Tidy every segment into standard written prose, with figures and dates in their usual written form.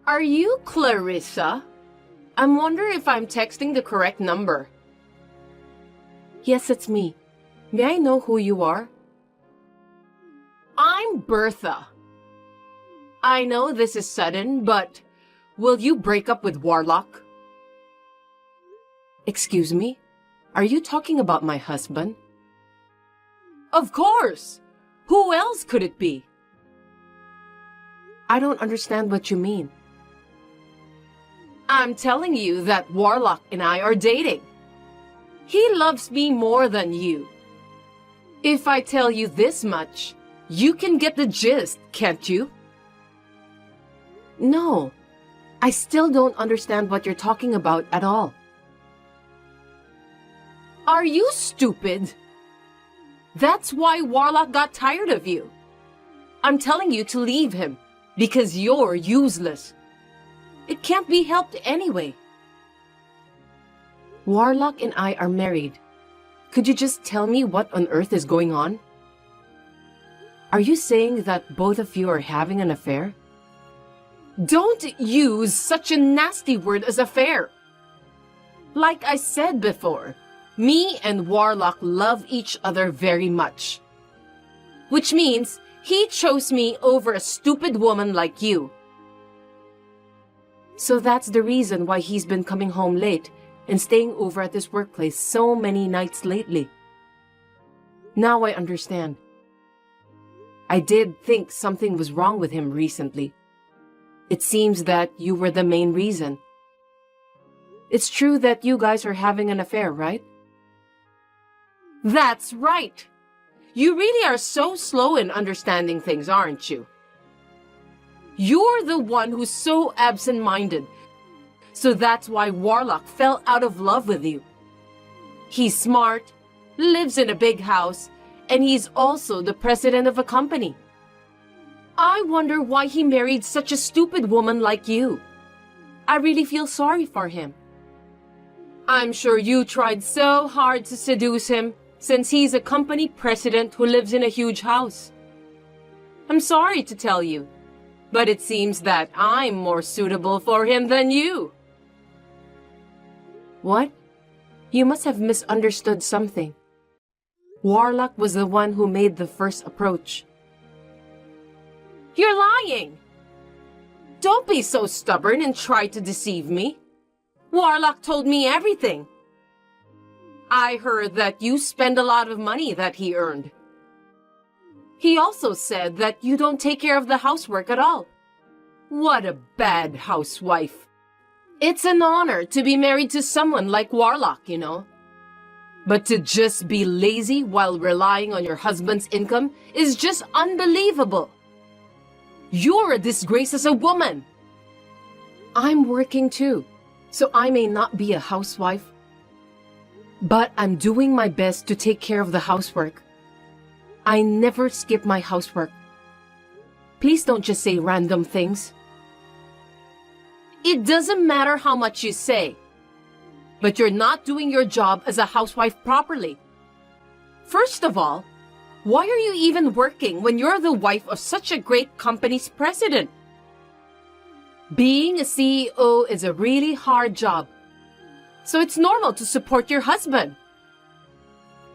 Are you Clarissa? I'm wondering if I'm texting the correct number. Yes, it's me. May I know who you are? I'm Bertha. I know this is sudden, but will you break up with Warlock? Excuse me? Are you talking about my husband? Of course! Who else could it be? I don't understand what you mean. I'm telling you that Warlock and I are dating. He loves me more than you. If I tell you this much, you can get the gist, can't you? No, I still don't understand what you're talking about at all. Are you stupid? That's why Warlock got tired of you. I'm telling you to leave him, because you're useless. It can't be helped anyway. Warlock and I are married. Could you just tell me what on earth is going on? Are you saying that both of you are having an affair? Don't use such a nasty word as affair. Like I said before, me and Warlock love each other very much. Which means he chose me over a stupid woman like you. So that's the reason why he's been coming home late and staying over at this workplace so many nights lately. Now I understand. I did think something was wrong with him recently. It seems that you were the main reason. It's true that you guys are having an affair, right? That's right! You really are so slow in understanding things, aren't you? You're the one who's so absent-minded. So that's why Warlock fell out of love with you. He's smart, lives in a big house, and he's also the president of a company. I wonder why he married such a stupid woman like you. I really feel sorry for him. I'm sure you tried so hard to seduce him, since he's a company president who lives in a huge house. I'm sorry to tell you, but it seems that I'm more suitable for him than you. What? You must have misunderstood something. Warlock was the one who made the first approach. You're lying! Don't be so stubborn and try to deceive me. Warlock told me everything. I heard that you spend a lot of money that he earned. He also said that you don't take care of the housework at all. What a bad housewife. It's an honor to be married to someone like Warlock, you know. But to just be lazy while relying on your husband's income is just unbelievable. You're a disgrace as a woman. I'm working too, so I may not be a housewife. But I'm doing my best to take care of the housework. I never skip my housework. Please don't just say random things. It doesn't matter how much you say, but you're not doing your job as a housewife properly. First of all, why are you even working when you're the wife of such a great company's president? Being a CEO is a really hard job, so it's normal to support your husband.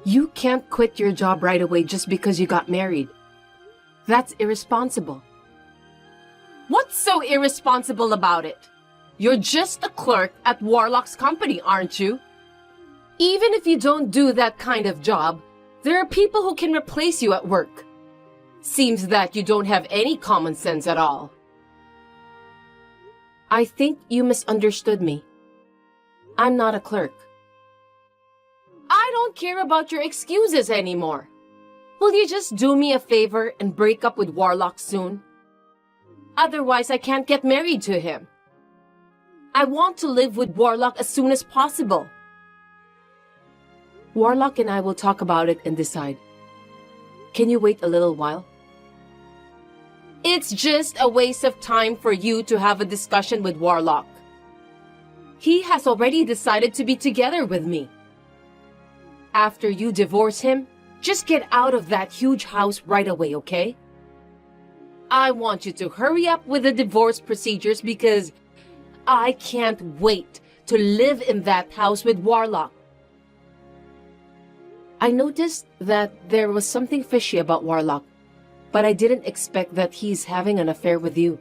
You can't quit your job right away just because you got married. That's irresponsible. What's so irresponsible about it? You're just a clerk at Warlock's company, aren't you? Even if you don't do that kind of job, there are people who can replace you at work. Seems that you don't have any common sense at all. I think you misunderstood me. I'm not a clerk. I don't care about your excuses anymore. Will you just do me a favor and break up with Warlock soon? Otherwise, I can't get married to him. I want to live with Warlock as soon as possible. Warlock and I will talk about it and decide. Can you wait a little while? It's just a waste of time for you to have a discussion with Warlock. He has already decided to be together with me. After you divorce him, just get out of that huge house right away, okay? I want you to hurry up with the divorce procedures because I can't wait to live in that house with Warlock. I noticed that there was something fishy about Warlock, but I didn't expect that he's having an affair with you.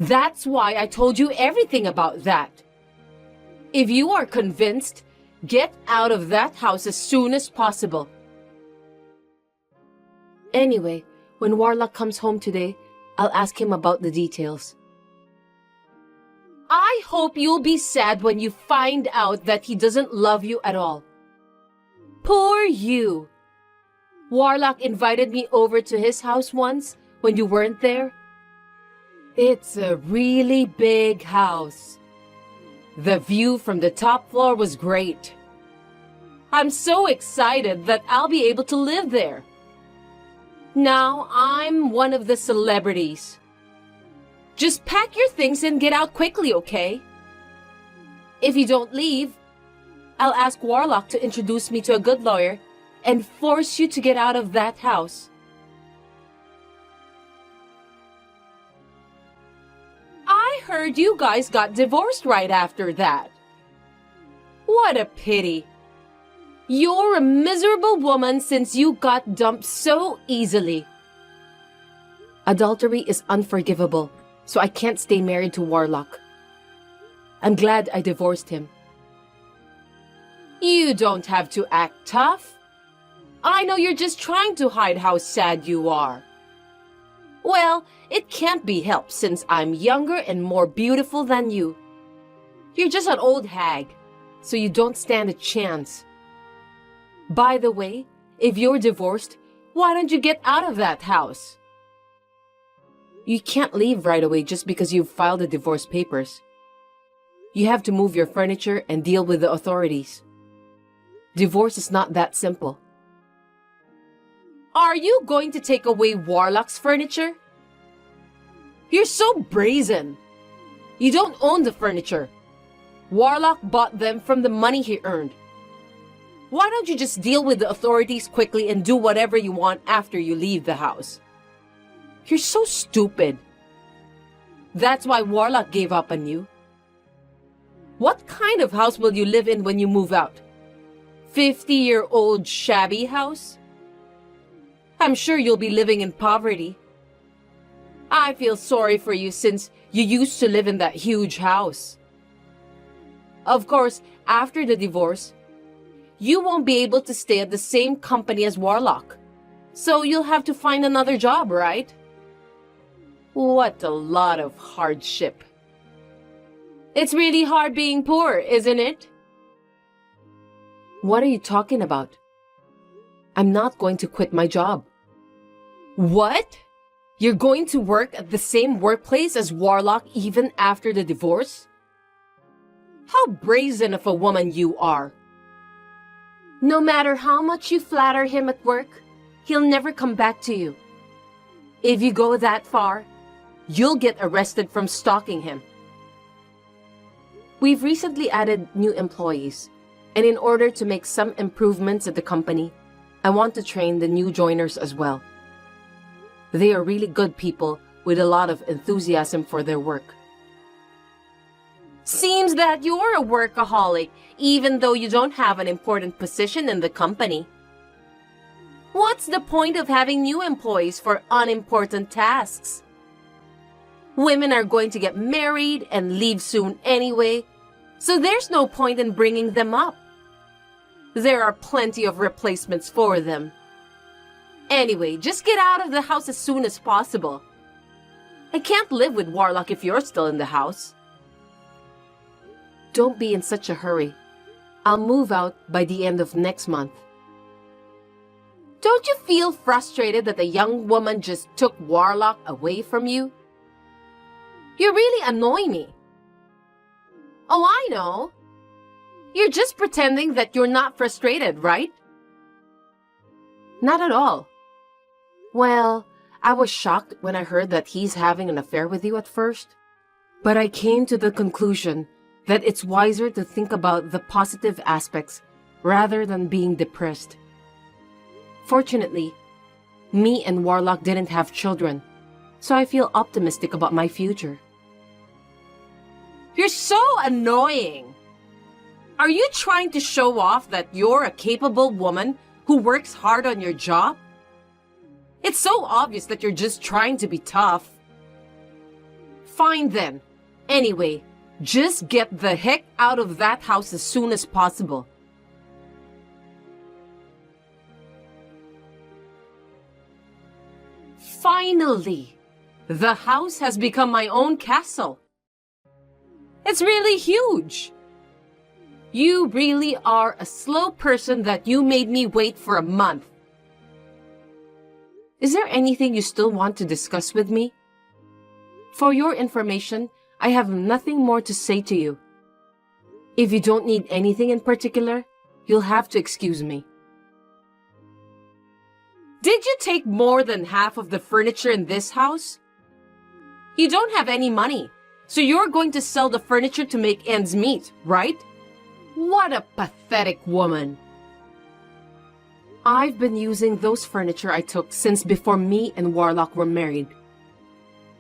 That's why I told you everything about that. If you are convinced, get out of that house as soon as possible. Anyway, when Warlock comes home today, I'll ask him about the details. I hope you'll be sad when you find out that he doesn't love you at all. Poor you. Warlock invited me over to his house once when you weren't there. It's a really big house. The view from the top floor was great. I'm so excited that I'll be able to live there. Now I'm one of the celebrities. Just pack your things and get out quickly, okay? If you don't leave, I'll ask Warlock to introduce me to a good lawyer and force you to get out of that house. I heard you guys got divorced right after that. What a pity. You're a miserable woman since you got dumped so easily. Adultery is unforgivable, so I can't stay married to Warlock. I'm glad I divorced him. You don't have to act tough. I know you're just trying to hide how sad you are. Well, it can't be helped since I'm younger and more beautiful than you. You're just an old hag, so you don't stand a chance. By the way, if you're divorced, why don't you get out of that house? You can't leave right away just because you've filed the divorce papers. You have to move your furniture and deal with the authorities. Divorce is not that simple. Are you going to take away Warlock's furniture? You're so brazen. You don't own the furniture. Warlock bought them from the money he earned. Why don't you just deal with the authorities quickly and do whatever you want after you leave the house? You're so stupid. That's why Warlock gave up on you. What kind of house will you live in when you move out? 50-year-old shabby house? I'm sure you'll be living in poverty. I feel sorry for you since you used to live in that huge house. Of course, after the divorce, you won't be able to stay at the same company as Warlock. So you'll have to find another job, right? What a lot of hardship. It's really hard being poor, isn't it? What are you talking about? I'm not going to quit my job. What? You're going to work at the same workplace as Warlock even after the divorce? How brazen of a woman you are. No matter how much you flatter him at work, he'll never come back to you. If you go that far, you'll get arrested from stalking him. We've recently added new employees, and in order to make some improvements at the company, I want to train the new joiners as well. They are really good people with a lot of enthusiasm for their work. Seems that you're a workaholic, even though you don't have an important position in the company. What's the point of having new employees for unimportant tasks? Women are going to get married and leave soon anyway, so there's no point in bringing them up. There are plenty of replacements for them. Anyway, just get out of the house as soon as possible. I can't live with Warlock if you're still in the house. Don't be in such a hurry. I'll move out by the end of next month. Don't you feel frustrated that the young woman just took Warlock away from you? You really annoy me. Oh, I know. You're just pretending that you're not frustrated, right? Not at all. Well, I was shocked when I heard that he's having an affair with you at first. But I came to the conclusion that it's wiser to think about the positive aspects rather than being depressed. Fortunately, Me and Warlock didn't have children, so I feel optimistic about my future. You're so annoying! Are you trying to show off that you're a capable woman who works hard on your job? It's so obvious that you're just trying to be tough. Fine then. Anyway, just get the heck out of that house as soon as possible. Finally, the house has become my own castle. It's really huge. You really are a slow person that you made me wait for a month. Is there anything you still want to discuss with me? For your information, I have nothing more to say to you. If you don't need anything in particular, you'll have to excuse me. Did you take more than half of the furniture in this house? You don't have any money, so you're going to sell the furniture to make ends meet, right? What a pathetic woman. I've been using those furniture I took since before me and Warlock were married.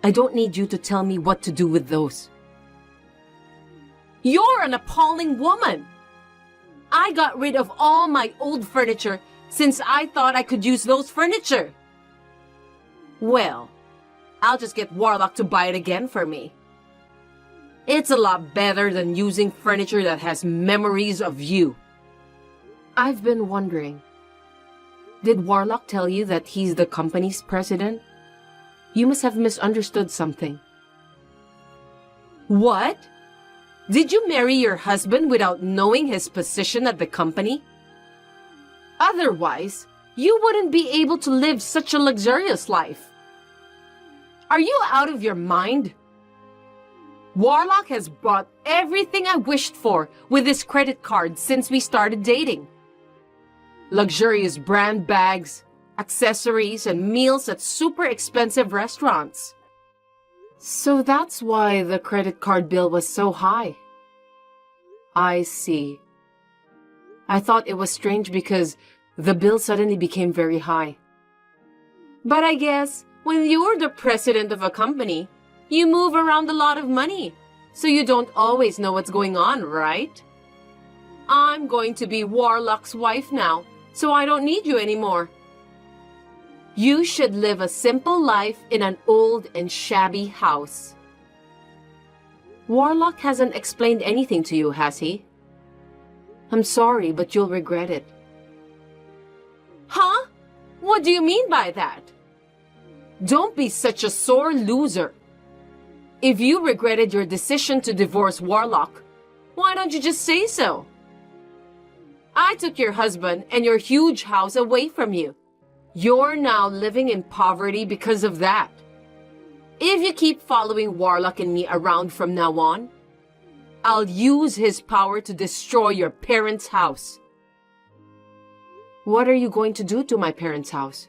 I don't need you to tell me what to do with those. You're an appalling woman. I got rid of all my old furniture since I thought I could use those furniture. Well, I'll just get Warlock to buy it again for me. It's a lot better than using furniture that has memories of you. I've been wondering, did Warlock tell you that he's the company's president? You must have misunderstood something. What? Did you marry your husband without knowing his position at the company? Otherwise, you wouldn't be able to live such a luxurious life. Are you out of your mind? Warlock has bought everything I wished for with his credit card since we started dating. Luxurious brand bags, accessories, and meals at super expensive restaurants. So that's why the credit card bill was so high. I see. I thought it was strange because the bill suddenly became very high. But I guess when you're the president of a company, you move around a lot of money, so you don't always know what's going on, right? I'm going to be Warlock's wife now, so I don't need you anymore. You should live a simple life in an old and shabby house. Warlock hasn't explained anything to you, has he? I'm sorry, but you'll regret it. Huh? What do you mean by that? Don't be such a sore loser. If you regretted your decision to divorce Warlock, why don't you just say so? I took your husband and your huge house away from you. You're now living in poverty because of that. If you keep following Warlock and me around from now on, I'll use his power to destroy your parents' house. What are you going to do to my parents' house?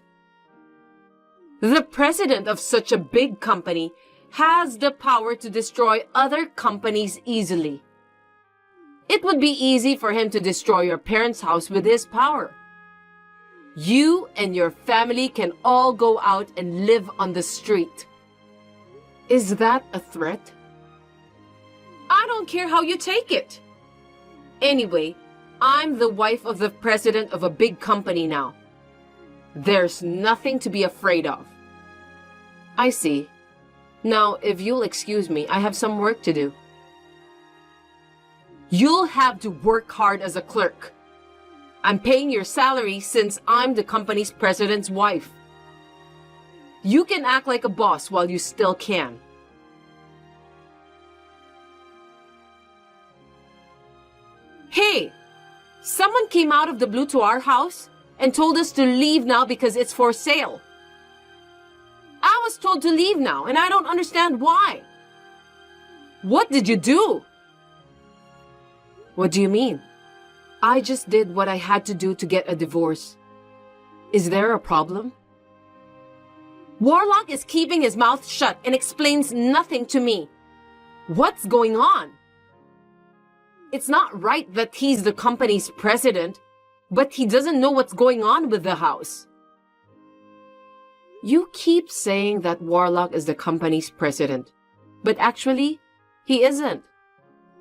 The president of such a big company has the power to destroy other companies easily. It would be easy for him to destroy your parents' house with his power. You and your family can all go out and live on the street. Is that a threat? I don't care how you take it. Anyway, I'm the wife of the president of a big company now. There's nothing to be afraid of. I see. Now, if you'll excuse me, I have some work to do. You'll have to work hard as a clerk. I'm paying your salary since I'm the company's president's wife. You can act like a boss while you still can. Hey! Someone came out of the blue to our house and told us to leave now because it's for sale. I was told to leave now, and I don't understand why. What did you do? What do you mean? I just did what I had to do to get a divorce. Is there a problem? Warlock is keeping his mouth shut and explains nothing to me. What's going on? It's not right that he's the company's president, but he doesn't know what's going on with the house. You keep saying that Warlock is the company's president, but actually, he isn't.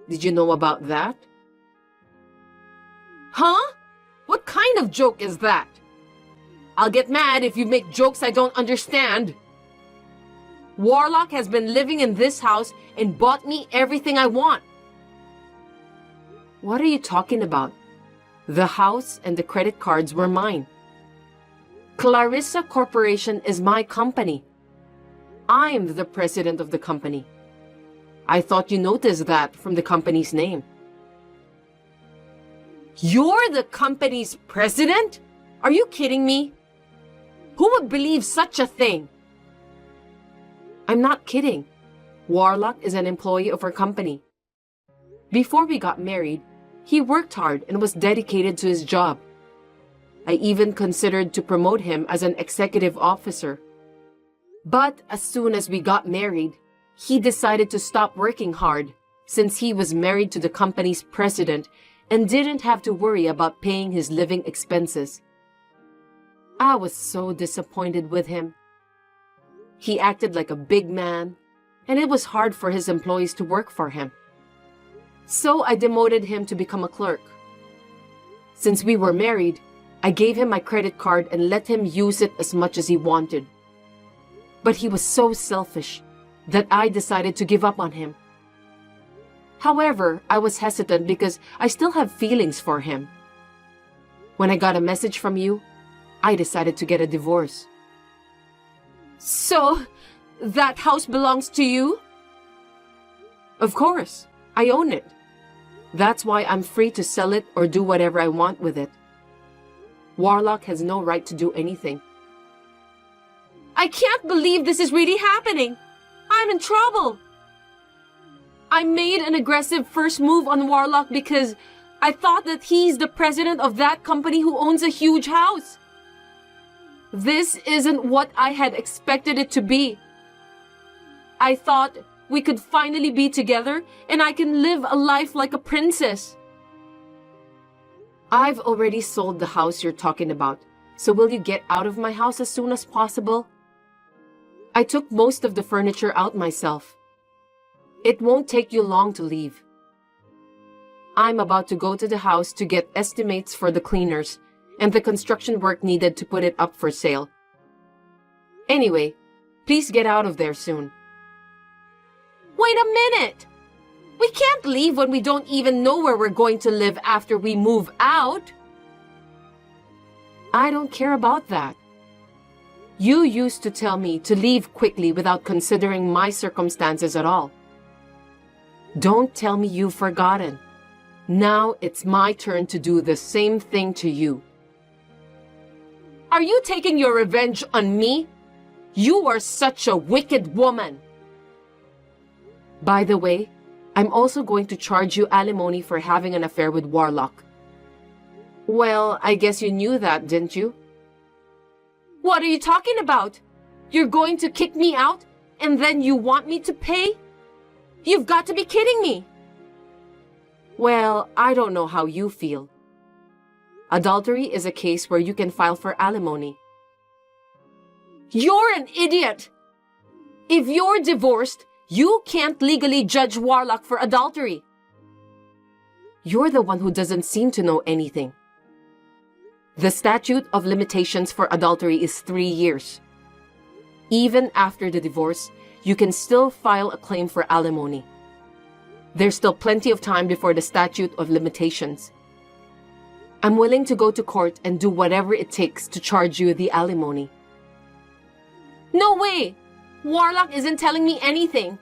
Did you know about that? Huh? What kind of joke is that? I'll get mad if you make jokes I don't understand. Warlock has been living in this house and bought me everything I want. What are you talking about? The house and the credit cards were mine. Clarissa Corporation is my company. I'm the president of the company. I thought you noticed that from the company's name. You're the company's president? Are you kidding me? Who would believe such a thing? I'm not kidding. Warlock is an employee of our company. Before we got married, he worked hard and was dedicated to his job. I even considered to promote him as an executive officer. But as soon as we got married, he decided to stop working hard since he was married to the company's president and didn't have to worry about paying his living expenses. I was so disappointed with him. He acted like a big man, and it was hard for his employees to work for him. So I demoted him to become a clerk. Since we were married, I gave him my credit card and let him use it as much as he wanted. But he was so selfish that I decided to give up on him. However, I was hesitant because I still have feelings for him. When I got a message from you, I decided to get a divorce. So, that house belongs to you? Of course, I own it. That's why I'm free to sell it or do whatever I want with it. Warlock has no right to do anything. I can't believe this is really happening. I'm in trouble. I made an aggressive first move on Warlock because I thought that he's the president of that company who owns a huge house. This isn't what I had expected it to be. I thought we could finally be together and I can live a life like a princess. I've already sold the house you're talking about, so will you get out of my house as soon as possible? I took most of the furniture out myself. It won't take you long to leave. I'm about to go to the house to get estimates for the cleaners and the construction work needed to put it up for sale. Anyway, please get out of there soon. Wait a minute! We can't leave when we don't even know where we're going to live after we move out. I don't care about that. You used to tell me to leave quickly without considering my circumstances at all. Don't tell me you've forgotten. Now it's my turn to do the same thing to you. Are you taking your revenge on me? You are such a wicked woman. By the way, I'm also going to charge you alimony for having an affair with Warlock. Well, I guess you knew that, didn't you? What are you talking about? You're going to kick me out and then you want me to pay? You've got to be kidding me. Well, I don't know how you feel. Adultery is a case where you can file for alimony. You're an idiot! If you're divorced, you can't legally judge Warlock for adultery. You're the one who doesn't seem to know anything. The statute of limitations for adultery is 3 years. Even after the divorce, you can still file a claim for alimony. There's still plenty of time before the statute of limitations. I'm willing to go to court and do whatever it takes to charge you the alimony. No way! Warlock isn't telling me anything.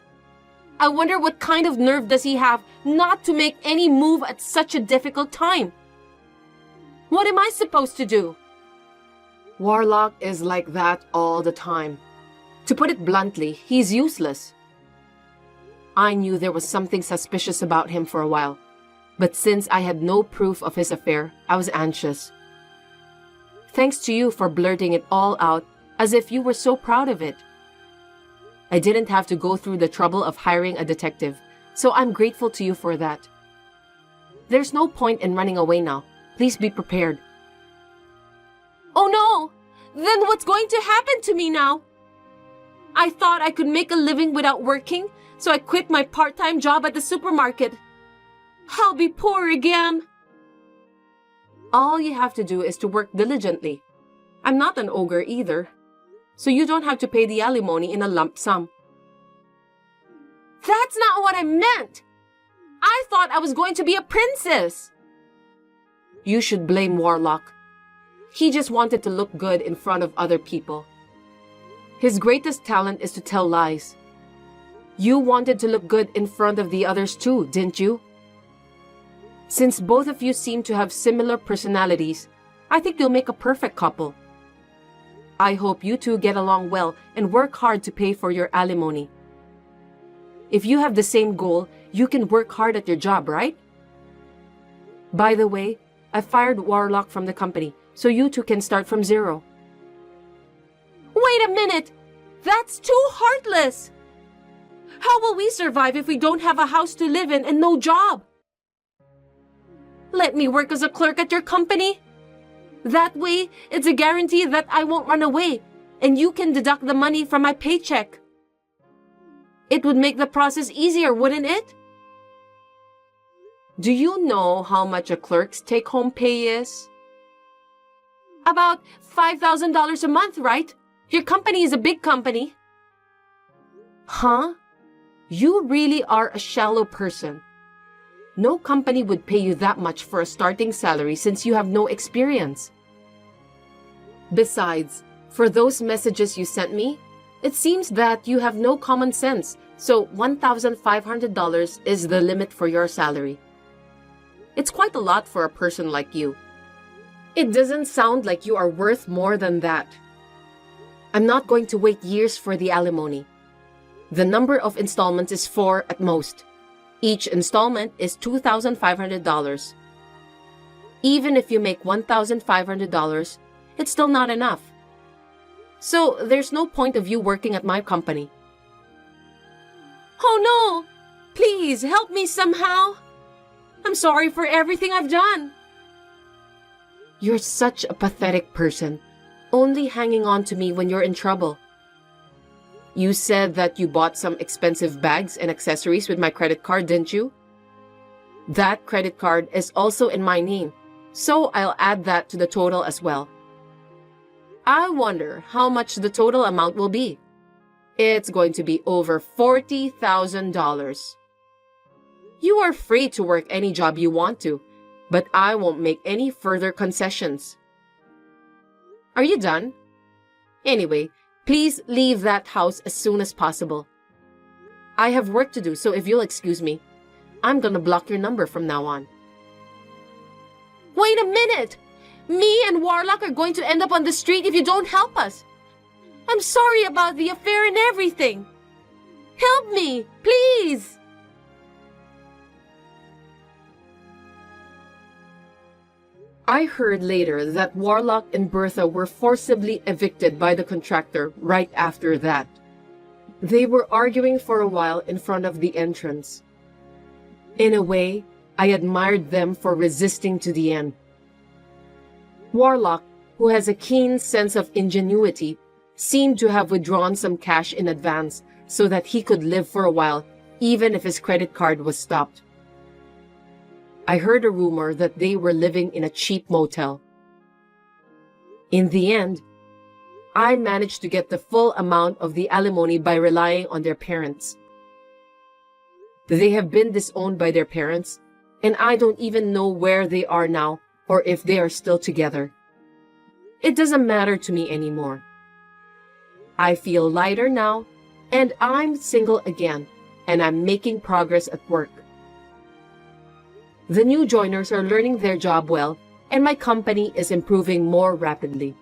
I wonder what kind of nerve does he have not to make any move at such a difficult time? What am I supposed to do? Warlock is like that all the time. To put it bluntly, he's useless. I knew there was something suspicious about him for a while, but since I had no proof of his affair, I was anxious. Thanks to you for blurting it all out as if you were so proud of it. I didn't have to go through the trouble of hiring a detective, so I'm grateful to you for that. There's no point in running away now. Please be prepared. Oh no! Then what's going to happen to me now? I thought I could make a living without working, so I quit my part-time job at the supermarket. I'll be poor again. All you have to do is to work diligently. I'm not an ogre either, so you don't have to pay the alimony in a lump sum. That's not what I meant. I thought I was going to be a princess. You should blame Warlock. He just wanted to look good in front of other people. His greatest talent is to tell lies. You wanted to look good in front of the others too, didn't you? Since both of you seem to have similar personalities, I think you'll make a perfect couple. I hope you two get along well and work hard to pay for your alimony. If you have the same goal, you can work hard at your job, right? By the way, I fired Warlock from the company, so you two can start from zero. Wait a minute! That's too heartless! How will we survive if we don't have a house to live in and no job? Let me work as a clerk at your company. That way, it's a guarantee that I won't run away, and you can deduct the money from my paycheck. It would make the process easier, wouldn't it? Do you know how much a clerk's take-home pay is? About $5,000 a month, right? Your company is a big company. Huh? You really are a shallow person. No company would pay you that much for a starting salary since you have no experience. Besides, for those messages you sent me, it seems that you have no common sense, so $1,500 is the limit for your salary. It's quite a lot for a person like you. It doesn't sound like you are worth more than that. I'm not going to wait years for the alimony. The number of installments is 4 at most. Each installment is $2,500. Even if you make $1,500, it's still not enough. So there's no point of you working at my company. Oh no! Please help me somehow! I'm sorry for everything I've done. You're such a pathetic person, only hanging on to me when you're in trouble. You said that you bought some expensive bags and accessories with my credit card, didn't you? That credit card is also in my name, so I'll add that to the total as well. I wonder how much the total amount will be. It's going to be over $40,000. You are free to work any job you want to, but I won't make any further concessions. Are you done? Anyway, please leave that house as soon as possible. I have work to do, so if you'll excuse me, I'm gonna block your number from now on. Wait a minute! Me and Warlock are going to end up on the street if you don't help us. I'm sorry about the affair and everything. Help me, please! I heard later that Warlock and Bertha were forcibly evicted by the contractor right after that. They were arguing for a while in front of the entrance. In a way, I admired them for resisting to the end. Warlock, who has a keen sense of ingenuity, seemed to have withdrawn some cash in advance so that he could live for a while, even if his credit card was stopped. I heard a rumor that they were living in a cheap motel. In the end, I managed to get the full amount of the alimony by relying on their parents. They have been disowned by their parents, and I don't even know where they are now or if they are still together. It doesn't matter to me anymore. I feel lighter now, and I'm single again, and I'm making progress at work. The new joiners are learning their job well, and my company is improving more rapidly.